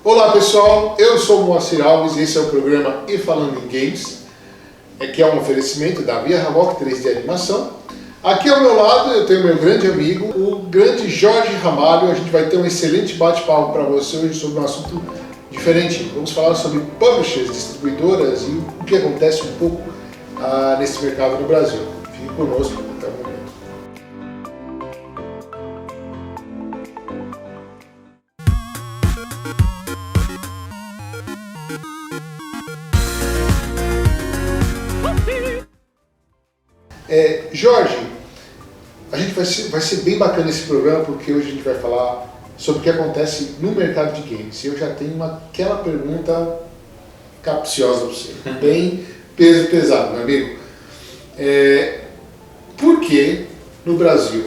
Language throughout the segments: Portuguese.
Olá pessoal, eu sou o Moacir Alves e esse é o programa E Falando em Games, que é um oferecimento da Via Havok 3D Animação. Aqui ao meu lado eu tenho meu grande amigo, o grande Jorge Ramalho. A gente vai ter um excelente bate-papo para você hoje sobre um assunto diferente. Vamos falar sobre publishers, distribuidoras e o que acontece um pouco nesse mercado no Brasil. Fique conosco até o momento. Jorge, a gente vai ser bem bacana esse programa porque hoje a gente vai falar sobre o que acontece no mercado de games. E eu já tenho aquela pergunta capciosa para você, bem peso pesado, meu amigo. Por que no Brasil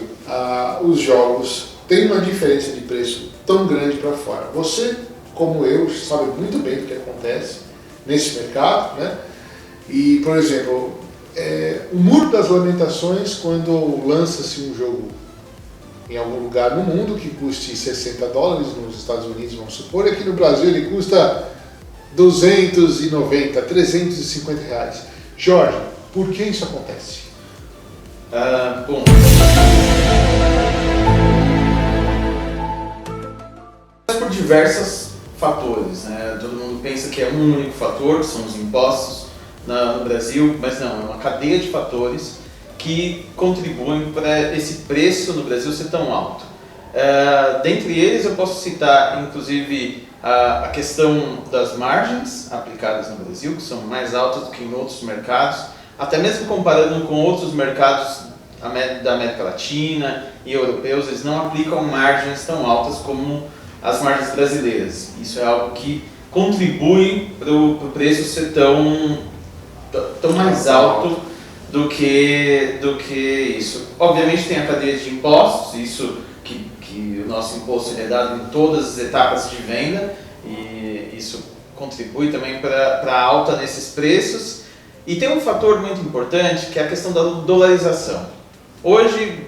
os jogos têm uma diferença de preço tão grande para fora? Você, como eu, sabe muito bem o que acontece nesse mercado, né? E, por exemplo, o Muro das Lamentações, quando lança-se um jogo em algum lugar no mundo que custe $60 nos Estados Unidos, vamos supor, aqui no Brasil ele custa R$290, R$350. Jorge, por que isso acontece? Bom, por diversos fatores, né? Todo mundo pensa que é um único fator, que são os impostos no Brasil, mas não, é uma cadeia de fatores que contribuem para esse preço no Brasil ser tão alto. Dentre eles eu posso citar inclusive a questão das margens aplicadas no Brasil, que são mais altas do que em outros mercados, até mesmo comparando com outros mercados da América Latina e europeus, eles não aplicam margens tão altas como as margens brasileiras. Isso é algo que contribui para o preço ser tão mais alto do que isso. Obviamente tem a cadeia de impostos, isso que o nosso imposto é dado em todas as etapas de venda, e isso contribui também para a alta nesses preços. E tem um fator muito importante, que é a questão da dolarização. Hoje,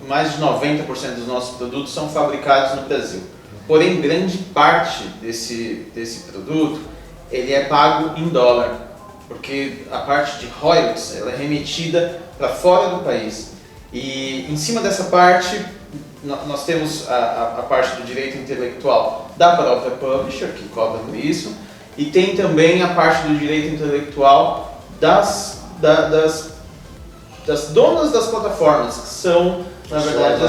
mais de 90% dos nossos produtos são fabricados no Brasil. Porém, grande parte desse produto ele é pago em dólar, porque a parte de royalties ela é remetida para fora do país. E em cima dessa parte, nós temos a parte do direito intelectual da própria publisher, que cobra por isso, e tem também a parte do direito intelectual das donas das plataformas, que são, na verdade,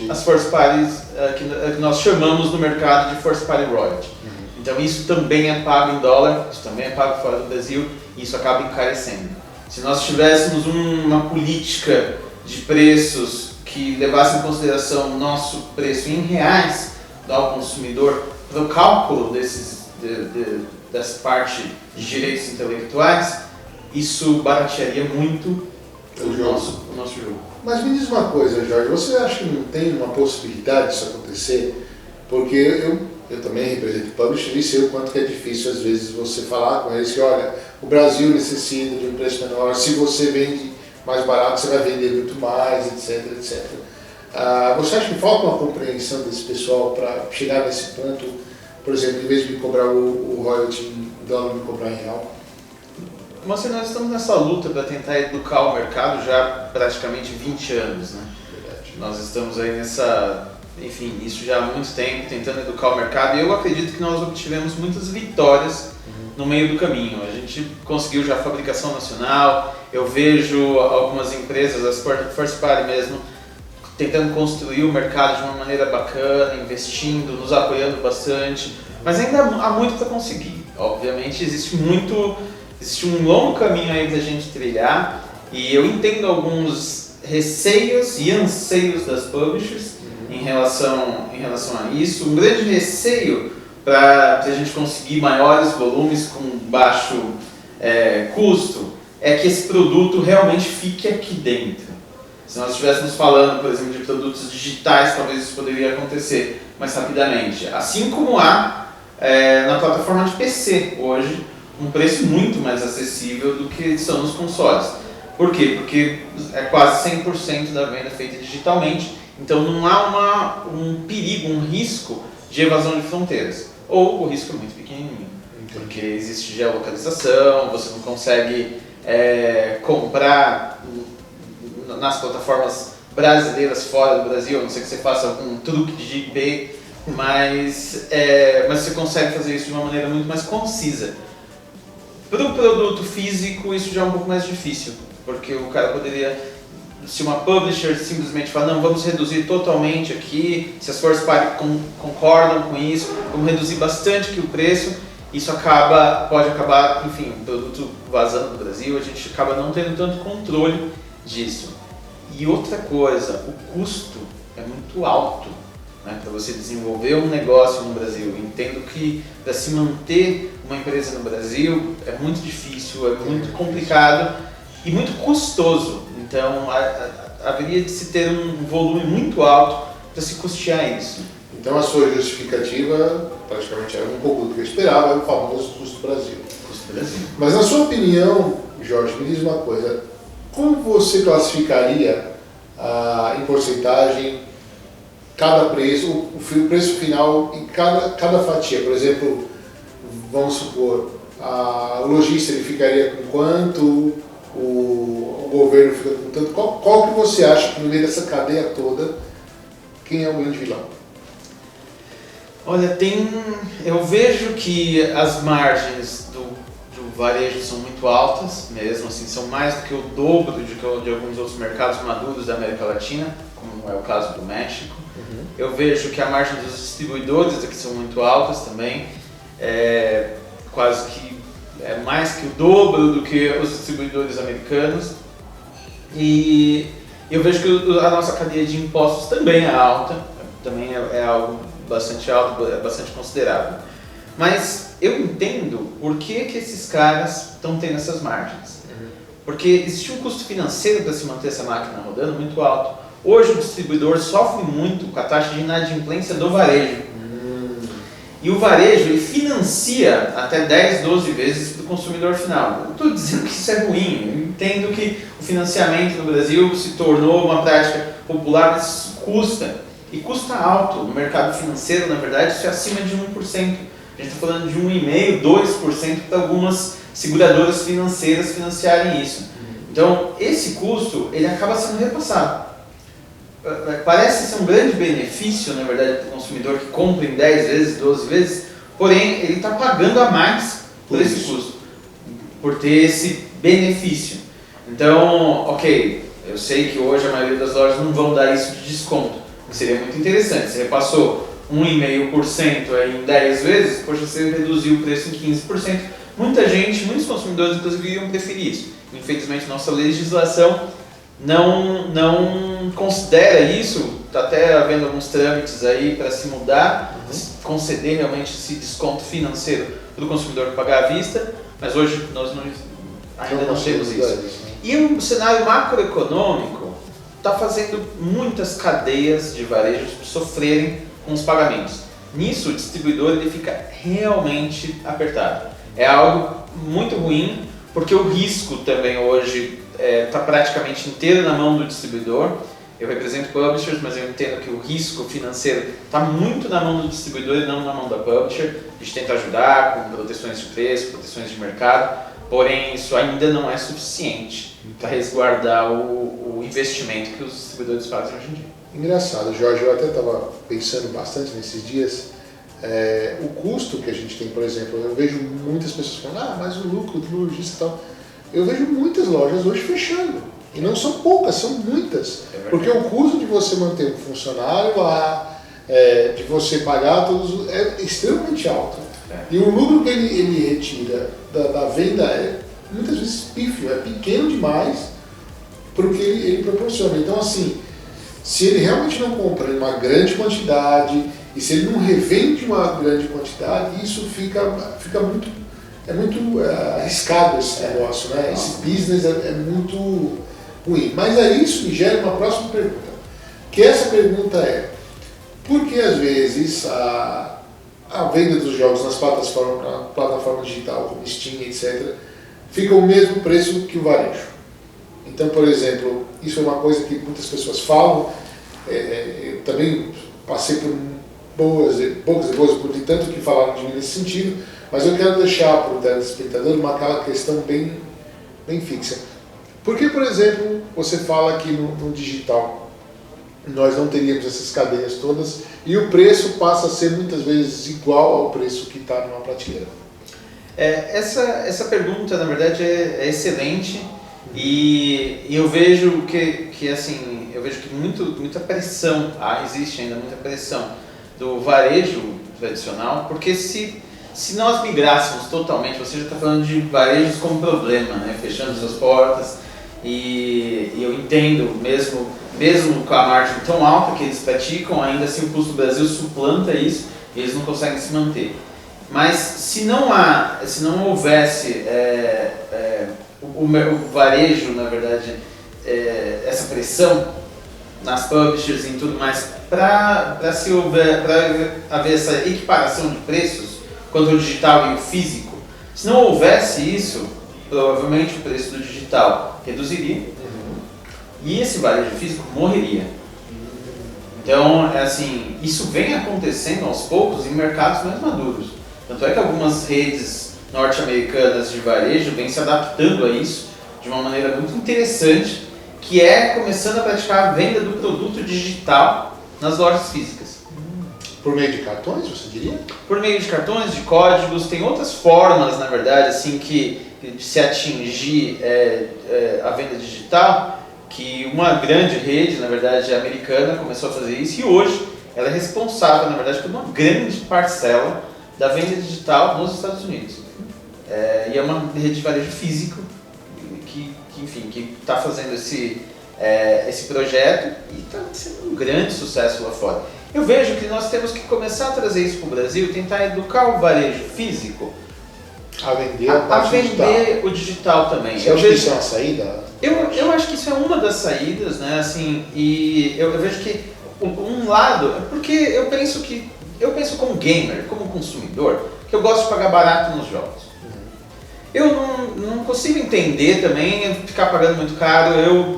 as first parties, que nós chamamos no mercado de first party royalty. Então isso também é pago em dólar, isso também é pago fora do Brasil, e isso acaba encarecendo. Se nós tivéssemos uma política de preços que levasse em consideração o nosso preço em reais ao consumidor para o cálculo dessa parte de direitos intelectuais, isso baratearia muito o nosso jogo. Mas me diz uma coisa, Jorge, você acha que não tem uma possibilidade disso acontecer? Porque eu também represento publisher e sei o quanto que é difícil às vezes você falar com eles que, olha, o Brasil necessita de um preço menor, se você vende mais barato você vai vender muito mais, etc, etc. Você acha que falta uma compreensão desse pessoal para chegar nesse ponto, por exemplo, em vez de me cobrar o royalty em dólar, me cobrar em real? Mas nós estamos nessa luta para tentar educar o mercado já praticamente 20 anos, né? Verdade. Nós estamos aí isso já há muito tempo, tentando educar o mercado, e eu acredito que nós obtivemos muitas vitórias no meio do caminho. A gente conseguiu já a fabricação nacional, eu vejo algumas empresas, as first party mesmo, tentando construir o mercado de uma maneira bacana, investindo, nos apoiando bastante, mas ainda há muito para conseguir. Obviamente existe um longo caminho aí da gente trilhar, e eu entendo alguns receios e anseios das publishers em relação a isso. Um grande receio para a gente conseguir maiores volumes com baixo custo é que esse produto realmente fique aqui dentro. Se nós estivéssemos falando, por exemplo, de produtos digitais, talvez isso poderia acontecer mais rapidamente. Assim como há na plataforma de PC hoje um preço muito mais acessível do que são nos consoles. Por quê? Porque é quase 100% da venda feita digitalmente, então não há um perigo, um risco de evasão de fronteiras. ou o risco é muito pequenininho, porque existe geolocalização, você não consegue comprar nas plataformas brasileiras fora do Brasil, a não ser que você faça algum truque de IP, mas você consegue fazer isso de uma maneira muito mais concisa. Para o produto físico, isso já é um pouco mais difícil, porque o cara poderia, se uma publisher simplesmente falar, não, vamos reduzir totalmente aqui, se as forças concordam com isso, vamos reduzir bastante aqui o preço, isso pode acabar, enfim, o produto vazando do Brasil, a gente acaba não tendo tanto controle disso. E outra coisa, o custo é muito alto, né, para você desenvolver um negócio no Brasil. Entendo que para se manter uma empresa no Brasil é muito difícil, é muito complicado e muito custoso. Então haveria de se ter um volume muito alto para se custear isso. Então a sua justificativa praticamente era um pouco do que eu esperava, é o famoso custo Brasil. Custo Brasil. Mas na sua opinião, Jorge, me diz uma coisa, como você classificaria em porcentagem cada preço, o preço final em cada fatia? Por exemplo, vamos supor, a lojista ele ficaria com quanto, o governo fica com tanto. Qual que você acha que no meio dessa cadeia toda, quem é o grande vilão? Olha, eu vejo que as margens do varejo são muito altas, mesmo assim, são mais do que o dobro de alguns outros mercados maduros da América Latina, como é o caso do México. Eu vejo que a margem dos distribuidores aqui são muito altas também, quase que mais que o dobro do que os distribuidores americanos. E eu vejo que a nossa cadeia de impostos também é alta, também é algo bastante alto, bastante considerável. Mas eu entendo por que esses caras estão tendo essas margens. Porque existe um custo financeiro para se manter essa máquina rodando muito alto. Hoje o distribuidor sofre muito com a taxa de inadimplência do varejo. E o varejo ele financia até 10, 12 vezes para o consumidor final. Não estou dizendo que isso é ruim, eu entendo que o financiamento no Brasil se tornou uma prática popular, mas isso custa. E custa alto. No mercado financeiro, na verdade, isso é acima de 1%. A gente está falando de 1,5%, 2% para algumas seguradoras financeiras financiarem isso. Então, esse custo ele acaba sendo repassado. Parece ser um grande benefício, na verdade, para o consumidor que compra em 10 vezes, 12 vezes, porém, ele está pagando a mais por esse custo, por ter esse benefício. Então, ok, eu sei que hoje a maioria das lojas não vão dar isso de desconto, o que seria muito interessante. Você repassou 1,5% em 10 vezes, poxa, você reduziu o preço em 15%. Muitos consumidores, inclusive, iriam preferir isso. Infelizmente, nossa legislação não considera isso, está até havendo alguns trâmites aí para se mudar, conceder realmente esse desconto financeiro para o consumidor pagar à vista, mas hoje nós ainda não temos isso. E o cenário macroeconômico está fazendo muitas cadeias de varejo sofrerem com os pagamentos. Nisso, o distribuidor ele fica realmente apertado. É algo muito ruim, porque o risco também hoje está praticamente inteiro na mão do distribuidor. Eu represento publishers, mas eu entendo que o risco financeiro está muito na mão do distribuidor e não na mão da publisher. A gente tenta ajudar com proteções de preço, proteções de mercado, porém isso ainda não é suficiente para resguardar o investimento que os distribuidores fazem hoje em dia. Engraçado, Jorge, eu até estava pensando bastante nesses dias, o custo que a gente tem, por exemplo, eu vejo muitas pessoas falando, mas o lucro do lojista e tal. Eu vejo muitas lojas hoje fechando, e não são poucas, são muitas, porque o custo de você manter um funcionário lá, de você pagar todos, é extremamente alto. E o lucro que ele retira da venda é muitas vezes pífio, é pequeno demais para o que ele proporciona. Então, assim, se ele realmente não compra em uma grande quantidade e se ele não revende uma grande quantidade, isso fica muito, muito arriscado esse negócio, né? Esse business é muito ruim. Mas aí isso me gera uma próxima pergunta, que essa pergunta é: por que às vezes a venda dos jogos nas plataforma digital, como Steam, etc., fica o mesmo preço que o varejo? Então, por exemplo, isso é uma coisa que muitas pessoas falam, eu também passei por poucas e boas, por tanto que falaram de mim nesse sentido, mas eu quero deixar para o telespectador aquela questão bem fixa. Por que, por exemplo, você fala que no digital nós não teríamos essas cadeias todas e o preço passa a ser muitas vezes igual ao preço que está numa prateleira? Essa pergunta, na verdade, é excelente e eu vejo que assim, eu vejo que muita pressão, existe ainda muita pressão do varejo tradicional, porque se nós migrássemos totalmente, você já está falando de varejos como problema, né? Fechando suas portas, e eu entendo, mesmo com a margem tão alta que eles praticam, ainda assim o custo do Brasil suplanta isso, e eles não conseguem se manter. Mas se não houvesse o varejo, na verdade, essa pressão nas publishers e tudo mais, para haver essa equiparação de preços quanto ao digital e o físico, se não houvesse isso, provavelmente o preço do digital reduziria e esse varejo físico morreria. Então, assim, isso vem acontecendo aos poucos em mercados mais maduros. Tanto é que algumas redes norte-americanas de varejo vêm se adaptando a isso de uma maneira muito interessante, que é começando a praticar a venda do produto digital nas lojas físicas. Por meio de cartões, você diria? Por meio de cartões, de códigos, tem outras formas, na verdade, assim, de se atingir a venda digital, que uma grande rede, na verdade, americana começou a fazer isso e hoje ela é responsável, na verdade, por uma grande parcela da venda digital nos Estados Unidos. E é uma rede de varejo físico que está fazendo esse projeto e está sendo um grande sucesso lá fora. Eu vejo que nós temos que começar a trazer isso para o Brasil, tentar educar o varejo físico a vender o digital também. Você acha que isso é uma saída? Eu acho que isso é uma das saídas, né? Assim, e eu vejo que um lado, porque eu penso como gamer, como consumidor, que eu gosto de pagar barato nos jogos. Eu não consigo entender também ficar pagando muito caro,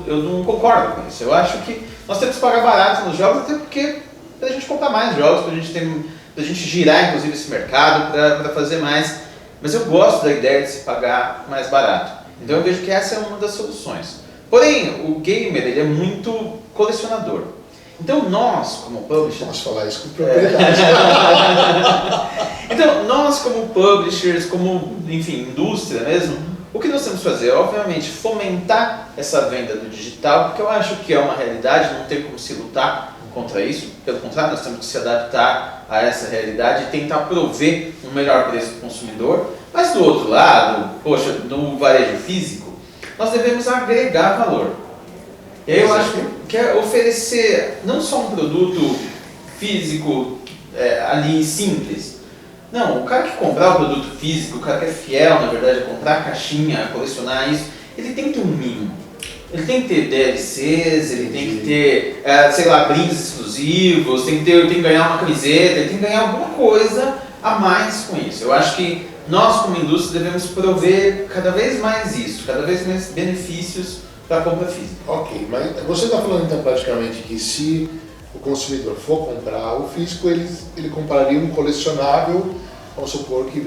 eu não concordo com isso. Eu acho que nós temos que pagar barato nos jogos, até porque para a gente comprar mais jogos, para a gente girar inclusive esse mercado, para fazer mais. Mas eu gosto da ideia de se pagar mais barato. Então eu vejo que essa é uma das soluções. Porém, o gamer ele é muito colecionador. Então nós, como publishers... Posso falar isso com propriedade. Então nós, como publishers, como, enfim, indústria mesmo, o que nós temos que fazer? Obviamente, fomentar essa venda do digital, porque eu acho que é uma realidade, não tem como se lutar contra isso. Pelo contrário, nós temos que se adaptar a essa realidade e tentar prover um melhor preço para o consumidor. Mas do outro lado, no varejo físico, nós devemos agregar valor. E aí eu acho que é oferecer não só um produto físico ali simples. Não, o cara que comprar o produto físico, o cara que é fiel, na verdade, a comprar a caixinha, a colecionar isso, ele tem que ter um mínimo. Ele tem que ter DLCs, ele tem que ter, brindes exclusivos, tem que ganhar uma camiseta, ele tem que ganhar alguma coisa a mais com isso. Eu acho que nós, como indústria, devemos prover cada vez mais isso, cada vez mais benefícios para a compra física. Ok, mas você está falando então praticamente que se o consumidor for comprar o físico, ele compraria um colecionável, vamos supor que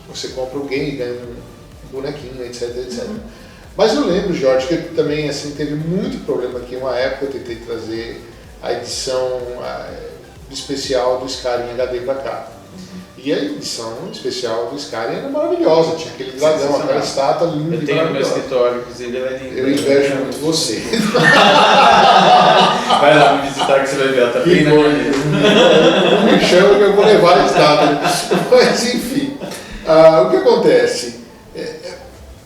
você compra o game e ganha um bonequinho, etc, etc. Mas eu lembro, Jorge, que também assim, teve muito problema aqui. Uma época eu tentei trazer a edição especial do Skyrim HD para cá. E a edição especial do Skyrim era maravilhosa, tinha aquele dragão, aquela estátua linda e maravilhosa. Eu tenho no meu escritório, inclusive, ele é lindo. Eu invejo muito você. Vai lá me visitar que você vai ver, ela tá bem na minha mesa. Não me chama que eu vou levar a estátua. Mas enfim, o que acontece?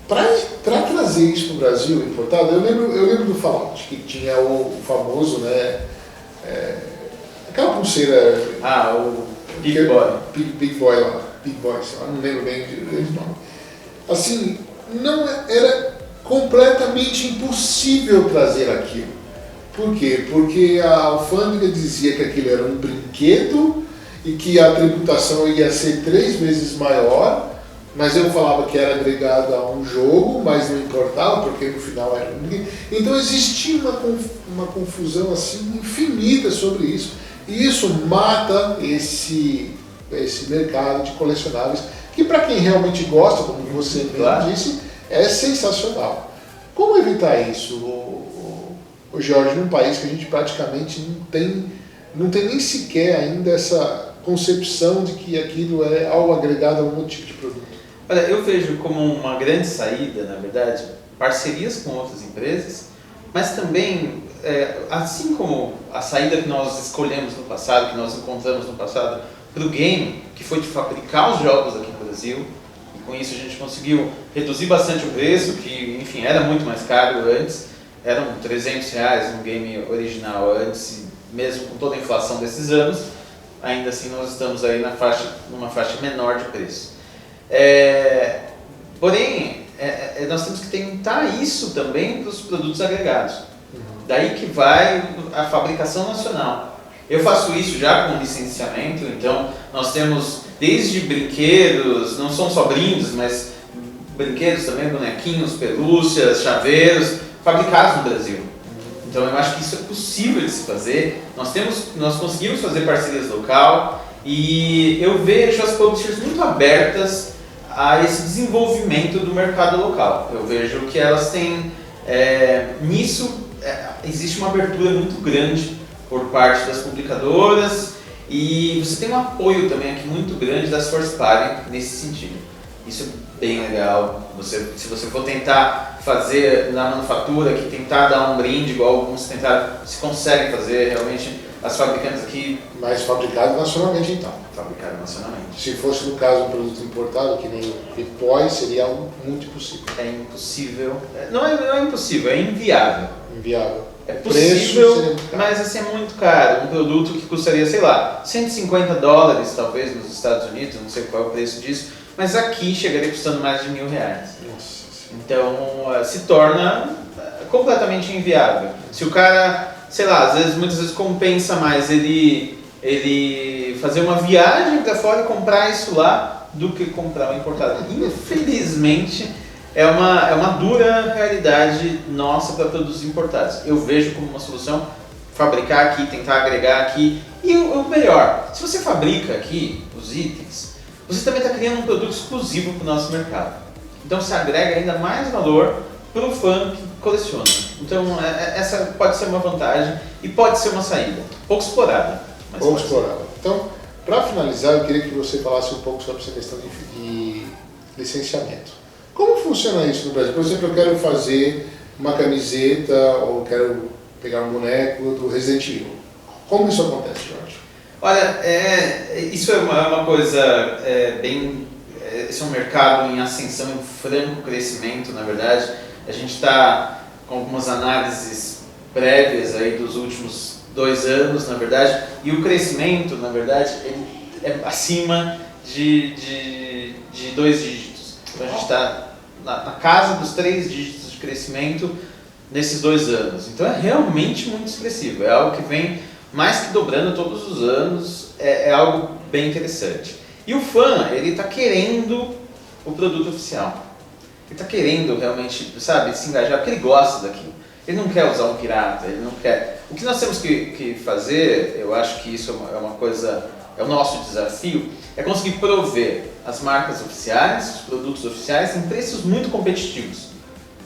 Para trazer isso para o Brasil importado, eu lembro do Fallout, que tinha o famoso, né, aquela pulseira... o Big Boy. Big Boy lá, Big Boy, não lembro bem o nome. Assim, era completamente impossível trazer aquilo. Por quê? Porque a alfândega dizia que aquilo era um brinquedo e que a tributação ia ser 3 vezes maior, mas eu falava que era agregado a um jogo, mas não importava, porque no final era um brinquedo. Então existia uma confusão assim infinita sobre isso. E isso mata esse mercado de colecionáveis, que para quem realmente gosta, como você mesmo disse, é sensacional. Como evitar isso, o Jorge, num país que a gente praticamente não tem nem sequer ainda essa concepção de que aquilo é algo agregado a algum tipo de produto? Olha, eu vejo como uma grande saída, na verdade, parcerias com outras empresas, mas também, assim como a saída que nós escolhemos no passado, que nós encontramos no passado para o game, que foi de fabricar os jogos aqui no Brasil, e com isso a gente conseguiu reduzir bastante o preço, que enfim era muito mais caro antes, eram R$300 um game original antes, mesmo com toda a inflação desses anos, ainda assim nós estamos aí numa faixa menor de preço. Porém, nós temos que tentar isso também para os produtos agregados. Daí que vai a fabricação nacional. Eu faço isso já com licenciamento, então nós temos desde brinquedos, não são só brindes, mas brinquedos também, bonequinhos, pelúcias, chaveiros, fabricados no Brasil. Então eu acho que isso é possível de se fazer. Nós conseguimos fazer parcerias local e eu vejo as publishers muito abertas a esse desenvolvimento do mercado local. Eu vejo que elas têm, existe uma abertura muito grande por parte das publicadoras e você tem um apoio também aqui muito grande das first party nesse sentido. Isso é bem legal. Se você for tentar fazer na manufatura, que tentar dar um brinde igual alguns tentaram, se consegue fazer realmente as fabricantes aqui. Mas fabricado nacionalmente então. Fabricado nacionalmente. Se fosse no caso um produto importado, que nem o Pip-Boy, seria algo muito impossível. É impossível. Não é impossível, é inviável. Inviável. É possível, mas assim é muito caro. Um produto que custaria, sei lá, $150 talvez nos Estados Unidos, não sei qual é o preço disso, mas aqui chegaria custando mais de R$1.000. Nossa. Então se torna completamente inviável. Se o cara, sei lá, muitas vezes compensa mais ele fazer uma viagem para fora e comprar isso lá do que comprar um importado. Infelizmente é uma dura realidade nossa para produtos importados. Eu vejo como uma solução fabricar aqui, tentar agregar aqui. E o melhor, se você fabrica aqui os itens, você também está criando um produto exclusivo para o nosso mercado. Então você agrega ainda mais valor para o fã que coleciona. Então essa pode ser uma vantagem e pode ser uma saída. Pouco explorada. Pouco explorada. Então, para finalizar, eu queria que você falasse um pouco sobre essa questão de licenciamento. Como funciona isso no Brasil? Por exemplo, eu quero fazer uma camiseta ou quero pegar um boneco do Resident Evil. Como isso acontece, Jorge? Olha, isso é uma coisa esse é um mercado em ascensão, em franco crescimento, na verdade. A gente está com algumas análises prévias aí dos últimos 2 anos, na verdade, e o crescimento, na verdade, ele é acima de 2 dígitos. Então a gente está na casa dos 3 dígitos de crescimento nesses 2 anos. Então é realmente muito expressivo, é algo que vem mais que dobrando todos os anos, é algo bem interessante. E o fã, ele está querendo o produto oficial. Ele está querendo realmente, sabe, se engajar, porque ele gosta daquilo. Ele não quer usar um pirata, ele não quer... O que nós temos que fazer, eu acho que isso é uma coisa, é o nosso desafio, é conseguir prover as marcas oficiais, os produtos oficiais, em preços muito competitivos.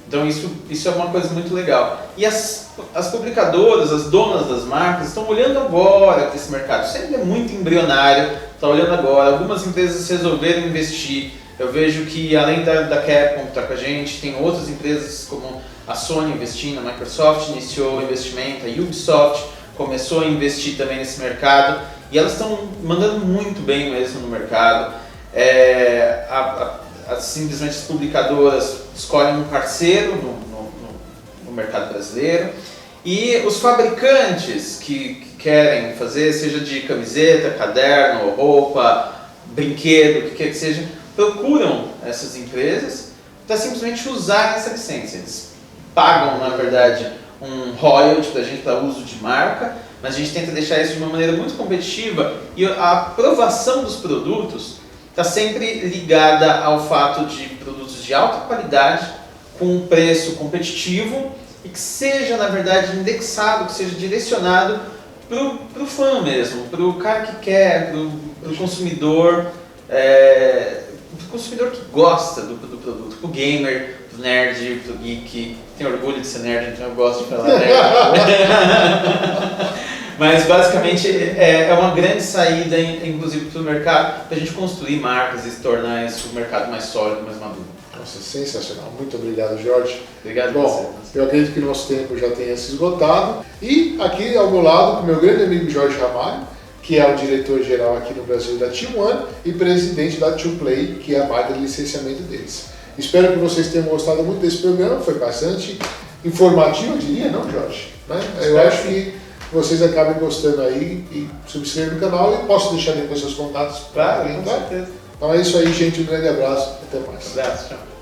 Então isso é uma coisa muito legal. E as publicadoras, as donas das marcas, estão olhando agora para esse mercado. Isso ainda é muito embrionário, está olhando agora. Algumas empresas resolveram investir. Eu vejo que além da Capcom que está com a gente, tem outras empresas como a Sony investindo, a Microsoft iniciou o investimento, a Ubisoft começou a investir também nesse mercado e elas estão mandando muito bem mesmo no mercado. Simplesmente as publicadoras escolhem um parceiro no mercado brasileiro e os fabricantes que querem fazer, seja de camiseta, caderno, roupa, brinquedo, o que quer que seja, procuram essas empresas para simplesmente usar essa licença. Eles pagam, na verdade, um royalty para a gente para uso de marca, mas a gente tenta deixar isso de uma maneira muito competitiva e a aprovação dos produtos está sempre ligada ao fato de produtos de alta qualidade, com um preço competitivo e que seja, na verdade, indexado, que seja direcionado pro fã mesmo, pro cara que quer, pro consumidor, pro consumidor que gosta do produto, pro gamer, pro nerd, pro geek. Tenho orgulho de ser nerd, então eu gosto de falar nerd. Mas basicamente é uma grande saída, inclusive para o mercado, para a gente construir marcas e se tornar esse mercado mais sólido, mais maduro. Nossa, sensacional. Muito obrigado, Jorge. Obrigado. Bom, eu acredito que o nosso tempo já tenha se esgotado. E aqui ao meu lado, o meu grande amigo Jorge Ramalho, que é o diretor-geral aqui no Brasil da T1 e presidente da 2Play, que é a marca de licenciamento deles. Espero que vocês tenham gostado muito desse programa, foi bastante informativo, eu diria, não, Jorge? Né? Eu acho que vocês acabem gostando aí e subscrevam no canal e posso deixar depois seus contatos para com certeza. Então é isso aí, gente. Um grande abraço. Até mais. Um abraço, tchau.